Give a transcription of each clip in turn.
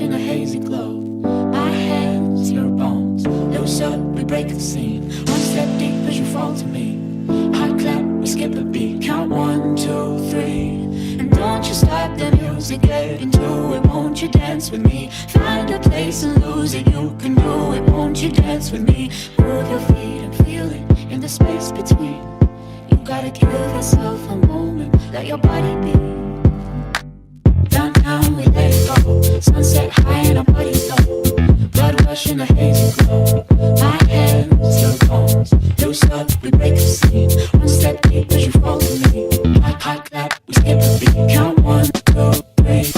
in a hazy glow. My hands, your bones, loose up, we break the scene. One step deep as you fall to me. Hot clap, we skip a beat. Count 1, 2, 3. And don't you stop the music, get into it. Won't you dance with me? Find a place and lose it. You can do it. Won't you dance with me? Move your feet and feel it in the space between. You gotta give yourself a moment. Let your body be. Downtown we let it go. Sunset high and our bodies low. Blood rush in a hazy glow. My hands, your bones, loose up, we break the scene. One step deep as you fall to me. Hot clap, we skip a beat. Count 1, 2, 3.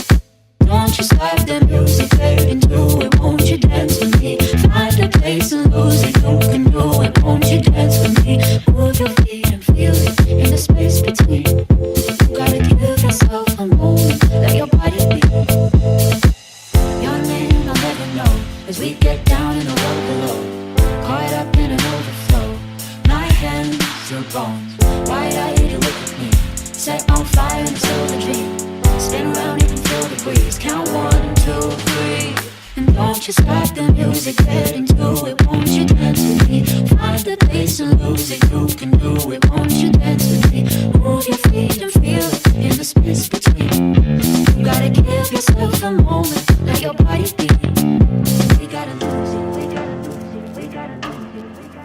Don't you stop the music, get into it. Won't you dance with me? Find a place and lose it. You can do it. Won't you dance with me? Move your feet and feel it in the space between. You gotta give yourself a moment. Let your body be. Your name I'll never know as we get down in the road below. Caught up in an overflow. My hands, your bones. Wide-eyed, you look at me. Set on fire in a silver dream. Spin around, you can feel the breeze. Count 1, 2, 3. And don't you stop the music, get into it. Won't you dance with me? Find a place and lose it. You can do it. Won't you dance with me? Move your feet and feel it in the space between. You gotta give yourself a moment. Let your body be. We gotta lose it. We gotta lose it. We gotta lose it.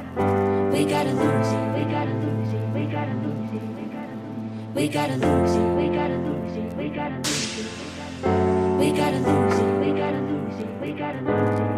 We gotta lose it. We gotta lose it. We gotta lose it. We gotta lose it. We gotta lose it. We gotta lose it. We gotta lose it. We gotta lose it. We gotta lose it.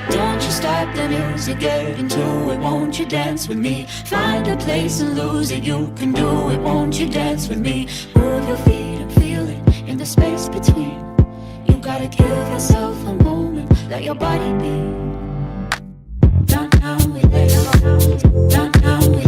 Don't you stop the music, get into it. Won't you dance with me? Find a place and lose it. You can do it. Won't you dance with me? Move your feet and feel it in the space between. You gotta give yourself a moment. Let your body be. Downtown we let it go. Downtown we